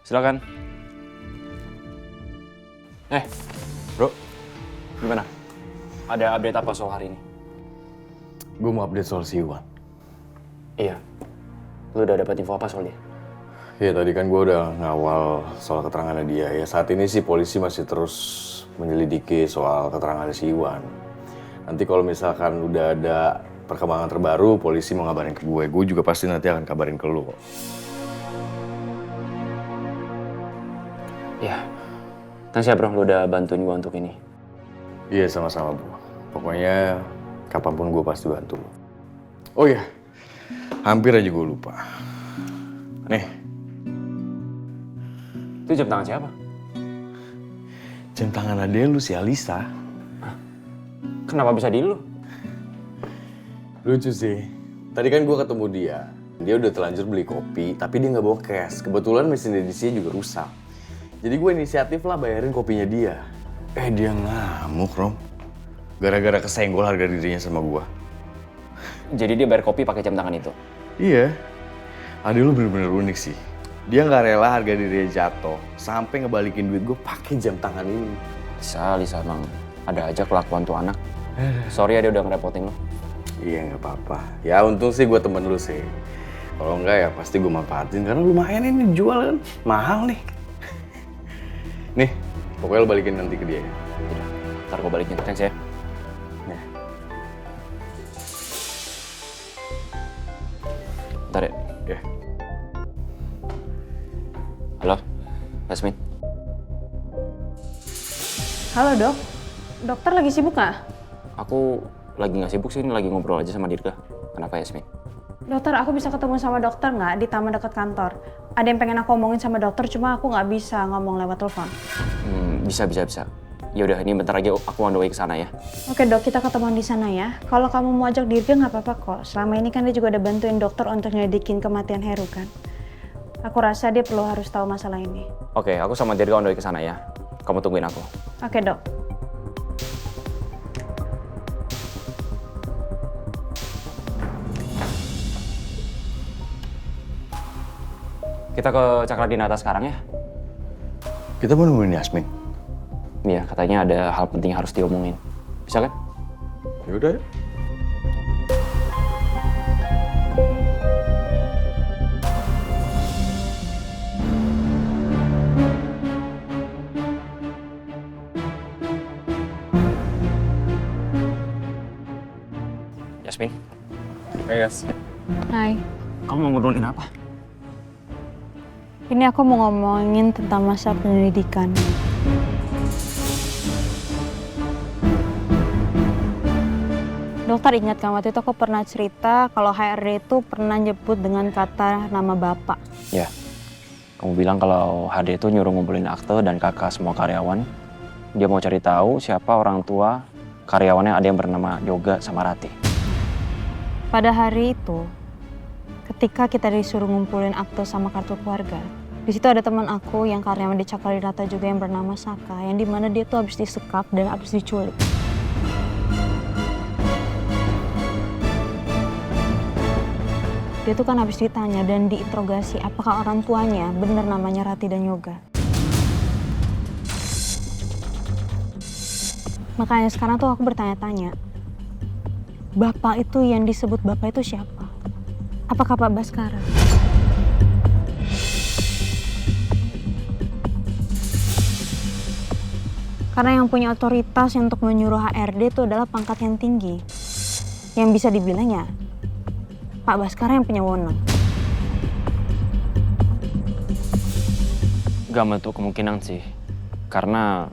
Silakan. Bro, gimana? Ada update apa soal hari ini? Gue mau update soal si Iwan. Iya. Lu udah dapat info apa soal dia? Ya tadi kan gue udah ngawal soal keterangannya dia. Ya saat ini sih polisi masih terus menyelidiki soal keterangan si Iwan. Nanti kalau misalkan udah ada perkembangan terbaru, polisi mau ngabarin ke gue. Gue juga pasti nanti akan kabarin ke lu kok. Iya. Thanks ya bro, lu udah bantuin gue untuk ini. Iya sama-sama bro. Pokoknya kapanpun gue pasti bantu lu. Oh iya, hampir aja gue lupa. Nih. Itu jam tangan siapa? Jam tangan adek lu si Alisa. Kenapa bisa di lu? Lucu sih. Tadi kan gue ketemu dia. Dia udah terlanjur beli kopi, tapi dia nggak bawa cash. Kebetulan mesin edisinya juga rusak. Jadi gue inisiatif lah bayarin kopinya dia. Dia ngamuk, Rom. Gara-gara kesenggol harga dirinya sama gue. Jadi dia bayar kopi pakai jam tangan itu? Iya. Adek lu bener-bener unik sih. Dia nggak rela harga dirinya jatuh sampai ngebalikin duit gue pakai jam tangan ini. Lisa emang ada aja kelakuan tuh anak. Sorry ya dia udah ngerepotin lo. Iya nggak apa-apa. Ya untung sih gue temen lu sih. Kalau enggak ya pasti gue manfaatin karena lumayan ini jual kan. Mahal nih. Nih, pokoknya lu balikin nanti ke dia ya. Ntar gue balikin, thanks ya. Nih. Ntar ya. Ya. Halo, Yasmin. Halo dok, dokter lagi sibuk nggak? Aku lagi nggak sibuk sih, ini lagi ngobrol aja sama Dirga. Kenapa Yasmin? Dokter, aku bisa ketemu sama dokter nggak di taman dekat kantor? Ada yang pengen aku omongin sama dokter, cuma aku nggak bisa ngomong lewat telepon. Bisa. Ya udah, ini bentar lagi aku on the way ke sana ya. Oke dok, kita ketemu di sana ya. Kalau kamu mau ajak Dirga nggak apa-apa kok. Selama ini kan dia juga udah bantuin dokter untuk nyelidikin kematian Heru kan. Aku rasa dia perlu harus tahu masalah ini. Oke, aku sama Dirga on the way ke sana ya. Kamu tungguin aku. Oke dok. Kita ke Cakradinata sekarang ya. Kita mau nungguin Yasmin. Iya, katanya ada hal penting yang harus diomongin. Bisa kan? Ya udah ya. Yasmin, Hey guys. Hai. kamu mau ngobrolin apa? Ini aku mau ngomongin tentang masa penyelidikan. Dokter ingat kan waktu itu aku pernah cerita kalau HRD itu pernah nyebut dengan kata nama bapak. Ya, kamu bilang kalau HD itu nyuruh ngumpulin akte dan kakak semua karyawan. Dia mau cari tahu siapa orang tua karyawannya, ada yang bernama Yoga sama Rati. Pada hari itu, ketika kita disuruh ngumpulin akte sama kartu keluarga, di situ ada teman aku yang karyawan di Cakradinata juga yang bernama Saka, yang dimana dia tuh habis disekap dan habis diculik. Dia tuh kan habis ditanya dan diinterogasi apakah orang tuanya benar namanya Rati dan Yoga. Makanya sekarang tuh aku bertanya-tanya, bapak itu yang disebut bapak itu siapa? Apakah Pak Baskara? Karena yang punya otoritas untuk menyuruh HRD itu adalah pangkat yang tinggi. Yang bisa dibilang ya, Pak Baskara yang punya wewenang. Gak menutup kemungkinan sih, karena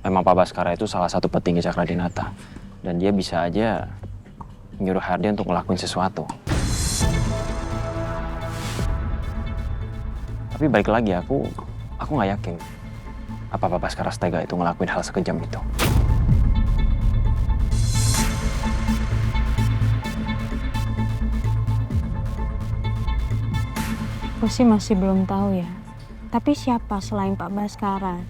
memang Pak Baskara itu salah satu petinggi Cakradinata. Dan dia bisa aja nyuruh HRD untuk ngelakuin sesuatu. Tapi balik lagi, aku nggak yakin apa Pak Baskara setega itu ngelakuin hal sekejam itu. Aku sih masih belum tahu ya. Tapi siapa selain Pak Baskara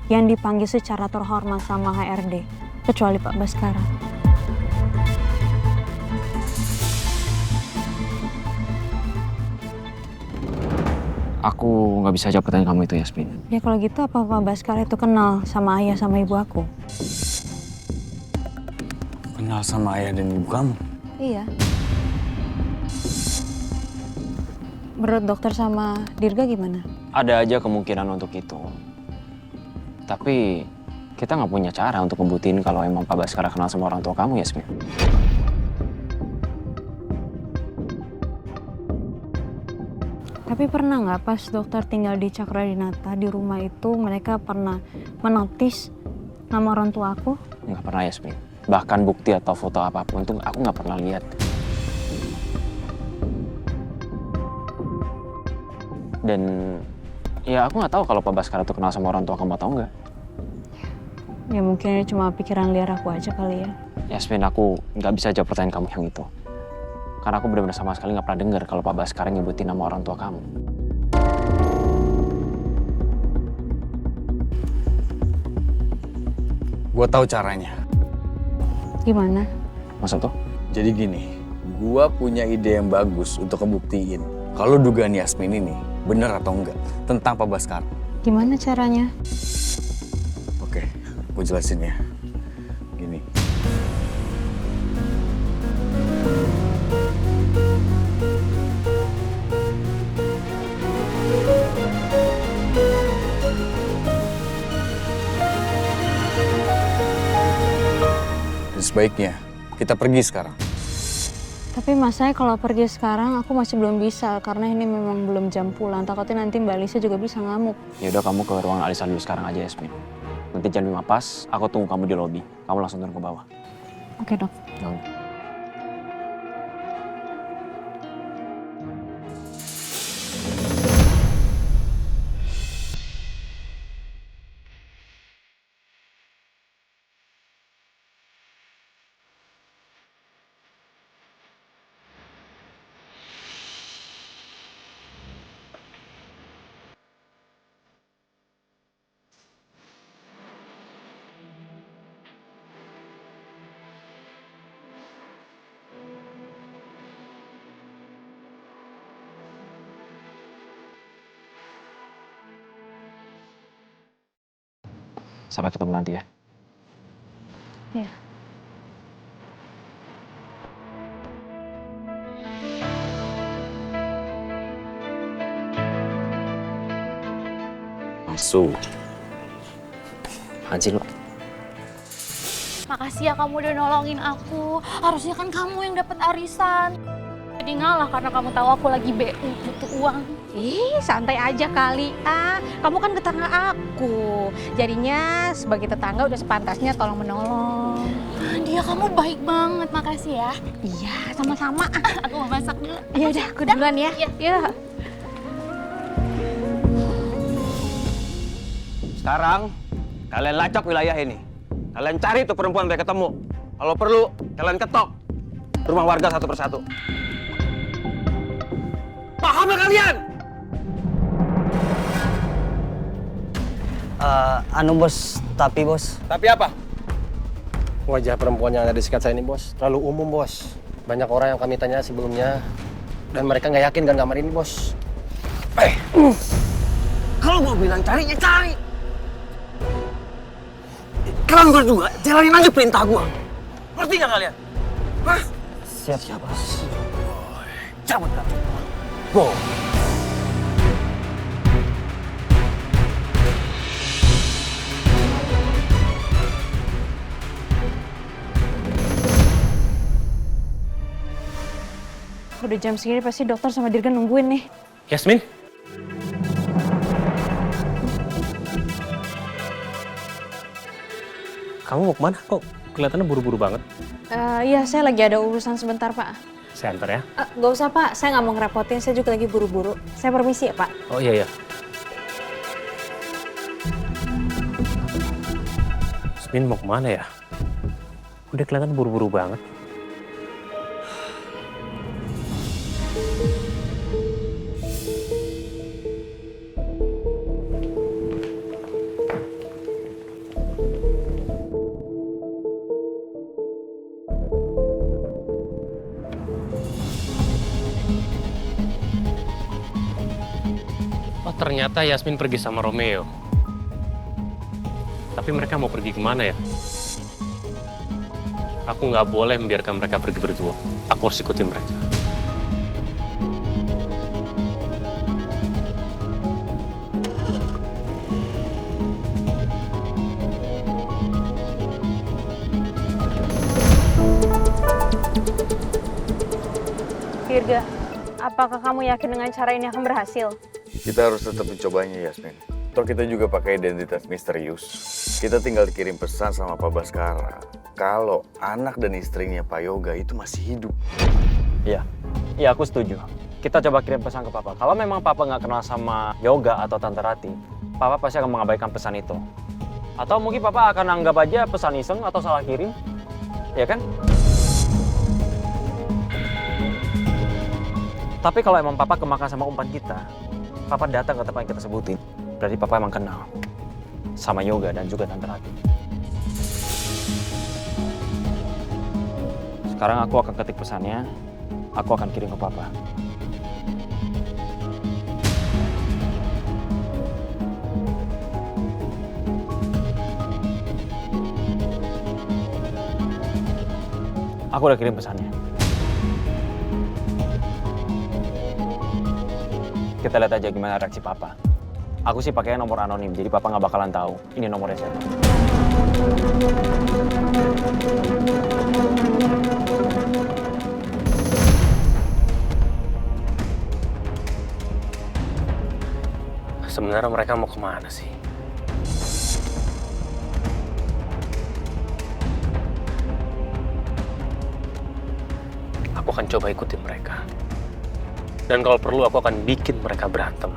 yang dipanggil secara terhormat sama HRD, kecuali Pak Baskara? Aku nggak bisa jawab pertanyaan kamu itu, Yasmin. Ya kalau gitu apa Pak Baskara itu kenal sama ayah sama ibu aku? Kenal sama ayah dan ibu kamu? Iya. Menurut dokter sama Dirga gimana? Ada aja kemungkinan untuk itu. Tapi kita nggak punya cara untuk ngebuktiin kalau emang Pak Baskara kenal sama orang tua kamu, Yasmin. Tapi pernah nggak pas dokter tinggal di Cakradinata di rumah itu mereka pernah menotis nama orang tua aku? Nggak pernah, Yasmin. Bahkan bukti atau foto apapun tuh aku nggak pernah lihat. Dan ya aku nggak tahu kalau Pak Baskara tuh kenal sama orang tua kamu atau enggak. Ya mungkin ini cuma pikiran liar aku aja kali ya. Yasmin, aku nggak bisa jawab pertanyaan kamu yang itu. Karena aku benar-benar sama sekali nggak pernah dengar kalau Pak Baskara nyebutin nama orang tua kamu. Gue tahu caranya. Gimana? Maksud tuh? Jadi gini, gue punya ide yang bagus untuk ngebuktiin kalau dugaan Yasmin ini bener atau enggak tentang Pak Baskara. Gimana caranya? Oke, gue jelasin ya. Gini. Dan sebaiknya kita pergi sekarang. Tapi mas saya kalau pergi sekarang aku masih belum bisa karena ini memang belum jam pulang. Takutnya nanti Mbak Lisa juga bisa ngamuk. Ya udah, kamu ke ruangan Alisa dulu sekarang aja, Yasmin. Nanti jam 5 pas, aku tunggu kamu di lobi. Kamu langsung turun ke bawah. Oke dok. Jangan. Sampai ketemu nanti ya. Iya. Masuk. Apaan sih lu? Makasih ya kamu udah nolongin aku. Harusnya kan kamu yang dapat arisan. Jadi ngalah karena kamu tahu aku lagi butuh uang. Ih, santai aja kali. Kamu kan tetangga aku. Jadinya sebagai tetangga udah sepantasnya tolong menolong. Dia kamu baik banget, makasih ya. Iya, sama-sama. Aku mau masak dulu. Ya udah, aku duluan ya. Iya. Ya. Sekarang kalian lacak wilayah ini. Kalian cari tuh perempuan sampai ketemu. Kalau perlu kalian ketok rumah warga satu persatu. Paham ya kalian? Bos, tapi bos. Tapi apa? Wajah perempuan yang ada di sekitar saya ini, bos, terlalu umum, bos. Banyak orang yang kami tanya sebelumnya, dan mereka nggak yakin dengan kamar ini, bos. Kalau mau bilang cari, ya cari. Kalian berdua jalanin aja perintah gua. Ngerti nggak kalian? Hah? Siap, bos. Cabut kalian. Go. Udah jam segini pasti dokter sama Dirga nungguin nih. Yasmin? Kamu mau kemana? Kok kelihatannya buru-buru banget? Iya, saya lagi ada urusan sebentar, Pak. Saya antar ya. Gak usah, Pak. Saya nggak mau ngerepotin. Saya juga lagi buru-buru. Saya permisi ya, Pak. Oh iya. Yasmin mau kemana ya? Udah kelihatan buru-buru banget. ternyata Yasmin pergi sama Romeo. Tapi mereka mau pergi kemana ya? Aku nggak boleh membiarkan mereka pergi berdua. Aku harus ikutin mereka. Virga, apakah kamu yakin dengan cara ini akan berhasil? Kita harus tetap mencobanya, Yasmin. Toh kita juga pakai identitas misterius. Kita tinggal kirim pesan sama Pak Baskara kalau anak dan istrinya Pak Yoga itu masih hidup. Iya, aku setuju. Kita coba kirim pesan ke Papa. Kalau memang Papa nggak kenal sama Yoga atau Tante Rati, Papa pasti akan mengabaikan pesan itu. Atau mungkin Papa akan anggap aja pesan iseng atau salah kirim, ya kan? Tapi kalau emang Papa kemakan sama umpan kita, Papa datang ke tempat yang kita sebutin, berarti Papa emang kenal sama Yoga dan juga Tante Rati. Sekarang aku akan ketik pesannya, aku akan kirim ke Papa. Aku udah kirim pesannya. Kita lihat aja gimana reaksi Papa. Aku sih pakai nomor anonim, jadi Papa nggak bakalan tahu ini nomornya siapa. Sebenarnya mereka mau kemana sih? Aku akan coba ikutin mereka. Dan kalau perlu aku akan bikin mereka berantem.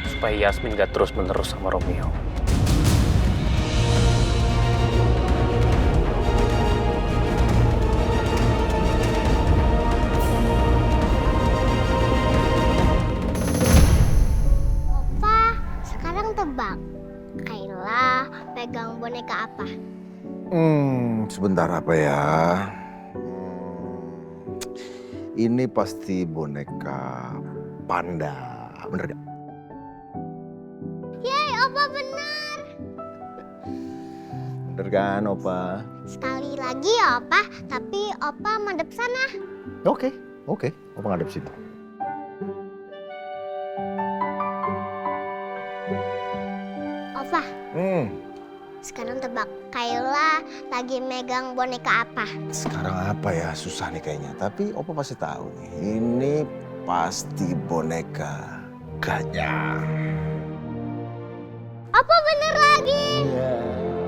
Supaya Yasmin gak terus-menerus sama Romeo. Opa, sekarang tebak. Kayla pegang boneka apa? Sebentar apa ya? Ini pasti boneka panda, bener gak? Yeay, Opa benar. Bener kan, Opa? Sekali lagi ya, Opa. Tapi Opa madep sana. Oke. Opa ngadep situ. Opa, sekarang tebak. Kayla lagi megang boneka apa? Sekarang apa ya? Susah nih kayaknya. Tapi Opa pasti tahu nih. Ini pasti boneka gajah. Opa bener lagi. Iya,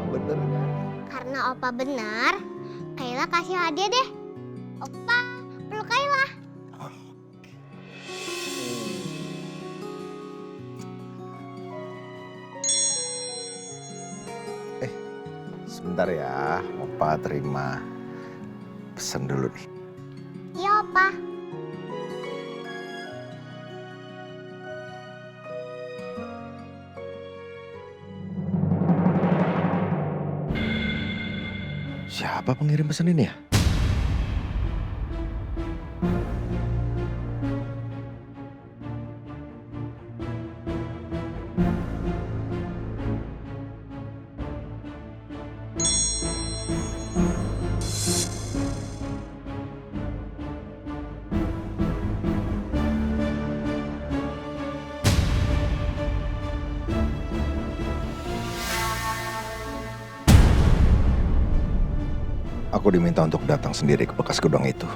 bener kan? Karena Opa benar, Kayla kasih hadiah deh. Opa, peluk Kayla. Sebentar ya, Opa terima pesan dulu nih. Iya, Opa. Siapa pengirim pesan ini ya? Aku diminta untuk datang sendiri ke bekas gudang itu.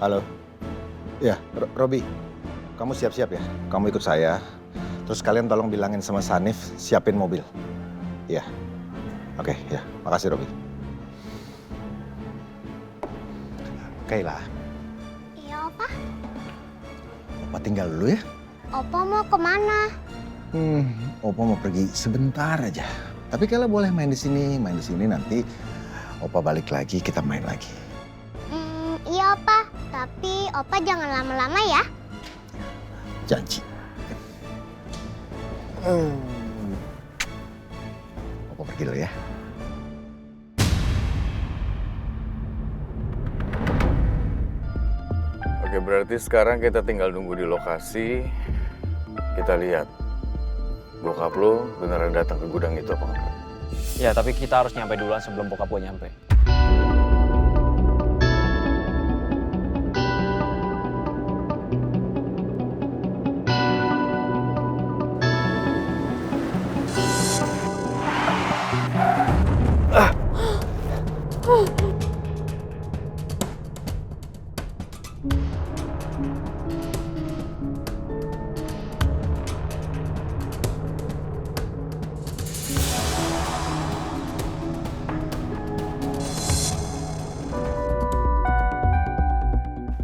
Halo. Ya, Robi. Kamu siap-siap ya? Kamu ikut saya. Terus kalian tolong bilangin sama Sanif siapin mobil. Iya. Oke, ya. Makasih, Robi. Kayla. Iya, Opa. Opa tinggal dulu ya. Opa mau kemana? Opa mau pergi sebentar aja. Tapi Kayla boleh main di sini nanti Opa balik lagi, kita main lagi. Iya, Opa. Tapi Opa jangan lama-lama ya. Janji. Aku pergi dulu ya. Oke, berarti sekarang kita tinggal nunggu di lokasi. Kita lihat bokap lo beneran datang ke gudang itu apa enggak. Ya, tapi kita harus nyampe duluan sebelum bokap gue nyampe.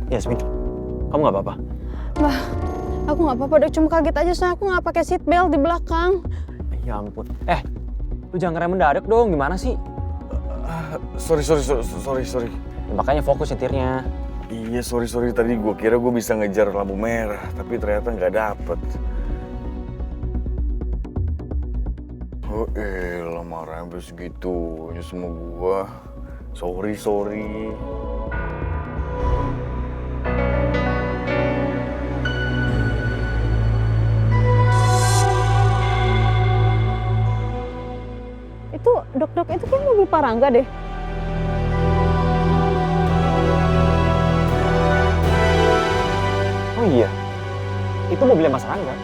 Yasmin, kamu nggak apa-apa? Bah, aku nggak apa-apa deh, cuma kaget aja soalnya aku nggak pakai seat belt di belakang. Ya ampun. Lu jangan ngerem mendadak dong, gimana sih? Sorry. Ya, makanya fokus nyetirnya. Iya, sorry. Tadi gue kira gue bisa ngejar lampu merah, tapi ternyata nggak dapet. Oh elah, marah sampai segitunya sama gue. Sorry. Itu dok itu kayak mobil Parangga deh. Oh iya, itu mobilnya Mas Rangga.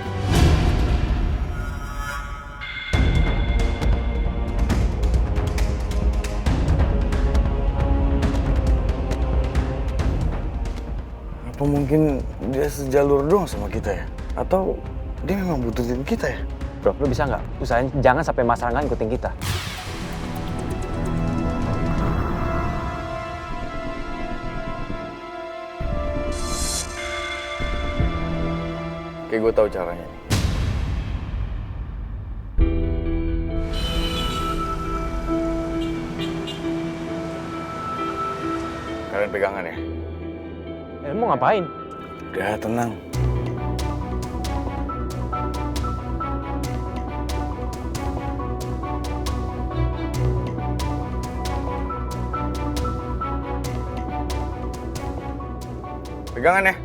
Apa mungkin dia sejalur doang sama kita ya? Atau dia memang butuhin kita ya? Bro, lu bisa nggak usahain jangan sampai Mas Rangga ngikutin kita? Kayak gue tahu caranya nih. Kalian pegangan ya? Mau ngapain? Udah, tenang. Pegangan ya?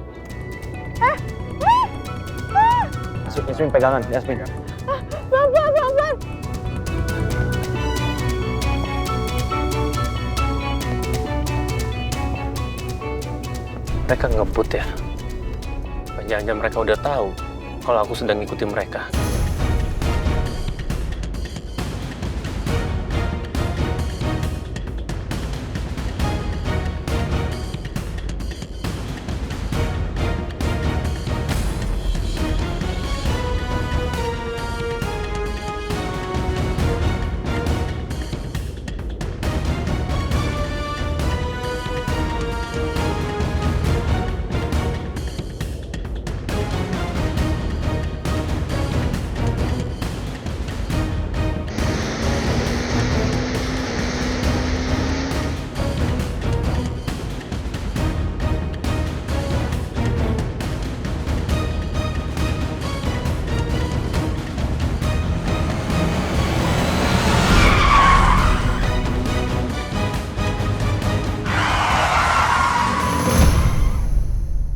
Yasmin pegangan, Yasmin. Pelan-pelan. Mereka ngebut ya. Jangan-jangan mereka udah tahu kalau aku sedang ngikutin mereka.